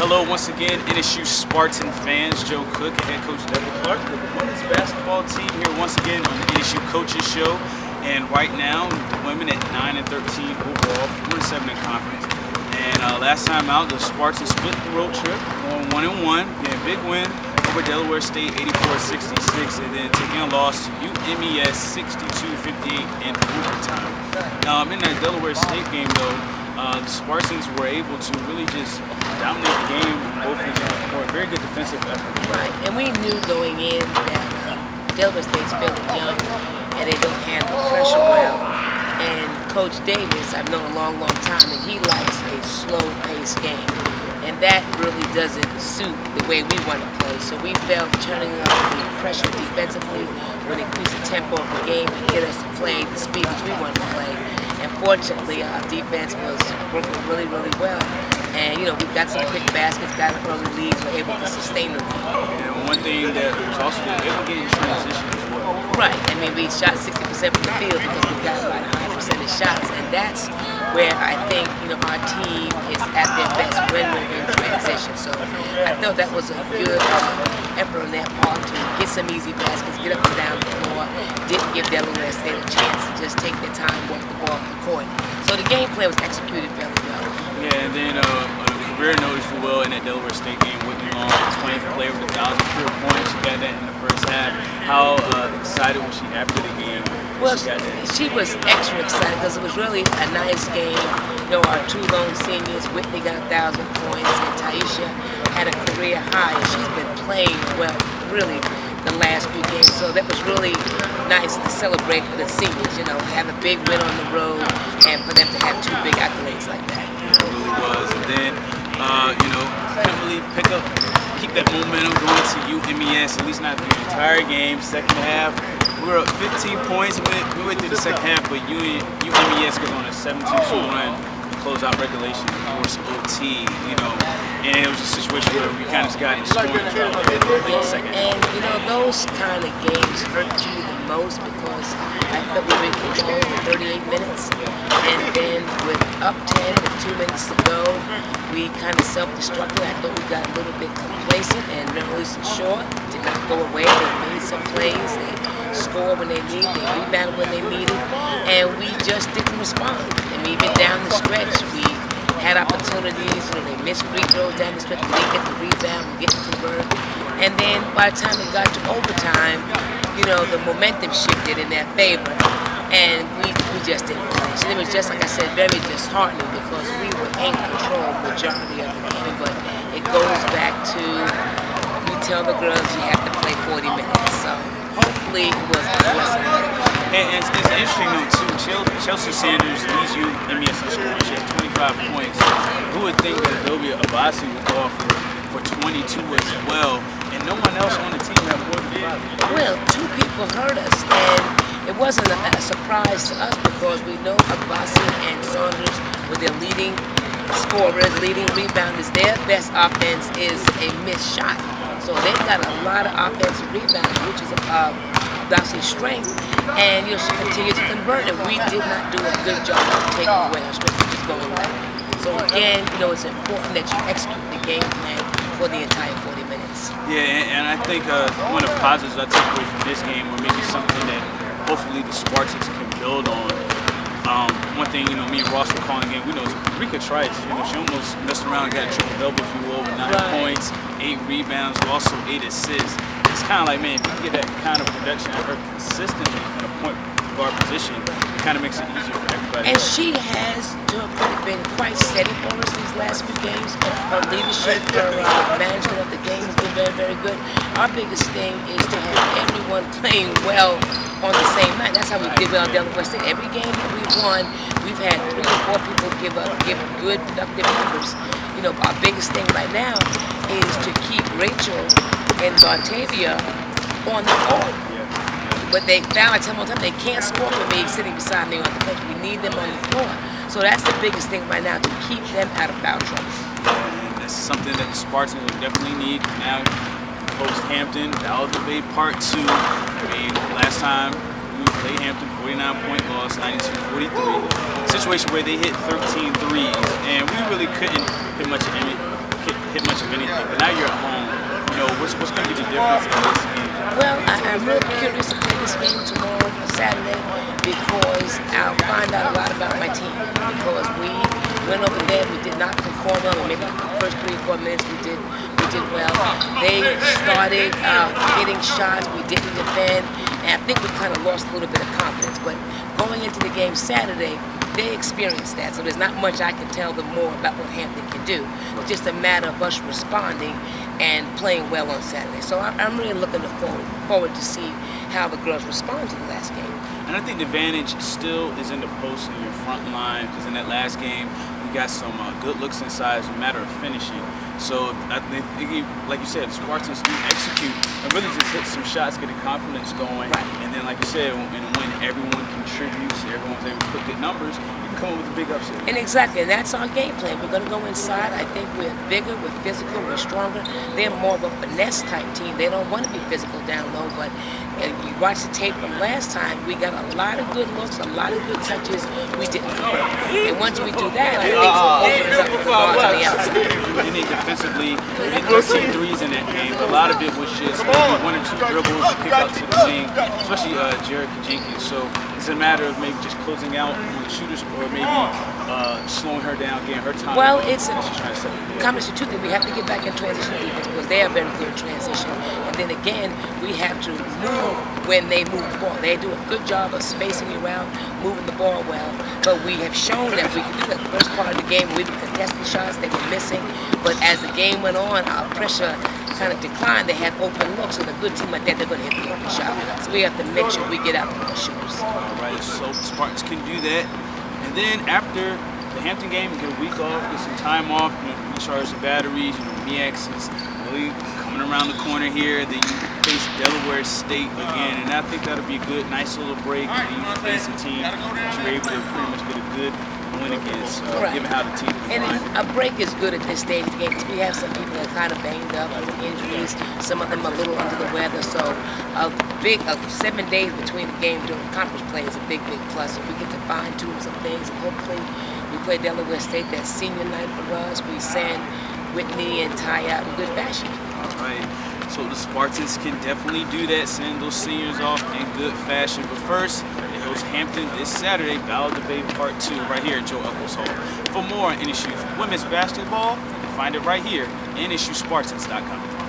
Hello once again, NSU Spartan fans. Joe Cook and Head Coach Debra Clark with the women's basketball team here once again on the NSU Coaches Show. And right now, the women at 9 and 13 overall, 4-7 in conference. And last time out, the Spartans split the road trip, going 1-1. Yeah, big win over Delaware State, 84-66, and then taking a loss to UMES, 62-58 in overtime. In that Delaware State game, though, the Spartans were able to really just dominate the game both ends of the court. Very good defensive effort. Right, and we knew going in that Delaware State's fairly young and they don't handle pressure well. And Coach Davis, I've known a long, long time, and he likes a slow-paced game. And that really doesn't suit the way we want to play. So we felt turning up the pressure defensively would increase the tempo of the game and get us to play the speed which we want to play. And fortunately, our defense was working really, really well. And, you know, we got some quick baskets, got early leads, were able to sustain the lead. And one thing that was also good, they were getting transition as well. Right. I mean, we shot 60% from the field because we got about a high percentage shots. And that's where I think, you know, our team is at their best when we're in transition. So I thought that was a good effort on their part to get some easy baskets, get up and down the floor. Didn't give Delaware State a chance to just take their time, walk the ball up the court. So the game plan was executed fairly well. Yeah, and then on a career note, if you will, in that Delaware State game, Whitney Long, 20th player with 1,000 career points. She got that in the first half. How excited was she after the game? Well, she was extra excited because it was really a nice game. You know, our two lone seniors, Whitney got 1,000 points, and Taisha had a career high. And she's been playing well, really, the last few games. So that was really nice to celebrate for the seniors. You know, have a big win on the road, and for them to have two big accolades like that. It really was. And then, you know, couldn't really keep that momentum going to UMES, at least not the entire game. Second half, we were up 15 points. We went through the second half, but UMES goes on a 17-2 run to close out regulation and force OT, you know. And it was a situation where we kind of just got in scoring trouble in the second half. And, you know, those kind of games hurt you the most because I felt we were in control for 38 minutes. And then with up 10 with 2 minutes to go, we kind of self-destructed. I thought we got a little bit complacent and released short. Did not go away. They made some plays. They scored when they needed. They rebounded when they needed. And we just didn't respond. And even down the stretch, we had opportunities. You know, they missed free throws down the stretch. We didn't get the rebound. We didn't convert. And then by the time it got to overtime, you know, the momentum shifted in their favor. And we just didn't play. So it was just, like I said, very disheartening because we were in control majority of the game. But it goes back to, you tell the girls you have to play 40 minutes. So hopefully it was a lesson. And it's interesting though too, Chelsea Sanders leads UMES in scoring. She has 25 points. Who would think that Adobe Abasi would go off for 22 as well, and no one else on the team had more than 5? Well, two people hurt us, and it wasn't a surprise to us because we know Abasi and Saunders were their leading scorers, leading rebounders. Their best offense is a missed shot. So they've got a lot of offensive rebounds, which is Abasi's strength. And you know, she continued to convert, and we did not do a good job of taking away her strength, which is going well. So again, you know, it's important that you execute the game plan for the entire 40 minutes. Yeah, and I think one of the positives I took away from this game, or maybe something that hopefully the Spartans can build on. One thing, you know, me and Ross were calling the game, we know Rika Trice, you know, she almost messed around and got a triple-double, if you will, with 9 points, 8 rebounds, also 8 assists. It's kind of like, man, if you get that kind of production out of her consistently in a point guard position, it kind of makes it easier for everybody. And she has, to her credit, been quite steady for us these last few games. Her leadership, her management of the game has been very, very good. Our biggest thing is to have everyone playing well on the same night. That's how we did well on Delaware State. Every game that we've won, we've had 3 or 4 people give good, productive numbers. You know, our biggest thing right now is to keep Rachel and Bartavia on the court. But they found, I tell them all the time, they can't score for me sitting beside me on the bench. We need them on the floor. So that's the biggest thing right now, to keep them out of foul trouble. And that's something that the Spartans will definitely need now. Post Hampton, that was the big part 2. I mean, last time we played Hampton, 49-point loss, 92-43. Situation where they hit 13 threes, and we really couldn't put much in it. hit much of anything. But now you're at home. You know, what's going to be the difference in this game? Well, I'm real curious to play this game tomorrow, Saturday, because I'll find out a lot about my team. Because we went over there, we did not perform well, and maybe the first 3 or 4 minutes we did well. They started hitting shots, we didn't defend, and I think we kind of lost a little bit of confidence. But going into the game Saturday, they experienced that, so there's not much I can tell them more about what Hampton can do. It's just a matter of us responding and playing well on Saturday. So I'm really looking forward to see how the girls respond to the last game. And I think the advantage still is in the post in your front line, because in that last game, we got some good looks inside. It's a matter of finishing. So I think, like you said, the Spartans do execute and really just hit some shots, get the confidence going. Right. And then, like you said, when everyone contributes, everyone's able to put good numbers, you can come up with a big upset. And exactly, and that's our game plan. We're going to go inside. I think we're bigger, we're physical, we're stronger. They're more of a finesse type team. They don't want to be physical down low, but you watch the tape from last time, we got a lot of good looks, a lot of good touches. We didn't go. And once we do that, I think we'll open us up for the ball to the outside. You need defensively, we hit 13 threes in that game. A lot of it was just maybe 1 or 2 dribbles and kick out to the wing, especially Jerica Jenkins. So it's a matter of maybe just closing out on the shooters, or maybe slowing her down, getting her time. Well, it's a trying to set it. combination of 2 things. We have to get back in transition defense because they are very good in transition. And then again, we have to move when they move the ball. They do a good job of spacing you out, moving the ball well. But we have shown that we can do that. The first part of the game, we were contesting shots, they were missing. But as the game went on, our pressure kind of declined. They had open looks, and a good team like that, they're going to hit the open shot. So we have to make sure we get out of the shooters. All right, so the Spartans can do that. And then after the Hampton game, get a week off, get some time off, recharge the batteries. MEX is really coming around the corner here. Then you face Delaware State again, and I think that'll be a good, nice little break. And then you face a team that you're able to pretty much get a good win against, given how the team is And playing. a break is good at this stage of the game because we have some people that are kind of banged up with injuries. Some of them are a little under the weather. So a 7 days between the game during conference play is a big, big plus. So we get to fine tune some things, and hopefully we play Delaware State that senior night for us. We send Whitney and Ty out in good fashion. All right. So the Spartans can definitely do that, send those seniors off in good fashion. But first, they host Hampton this Saturday, Battle of the Bay Part 2, right here at Joe Eccles Hall. For more on NSU women's basketball, you can find it right here, NSUSpartans.com.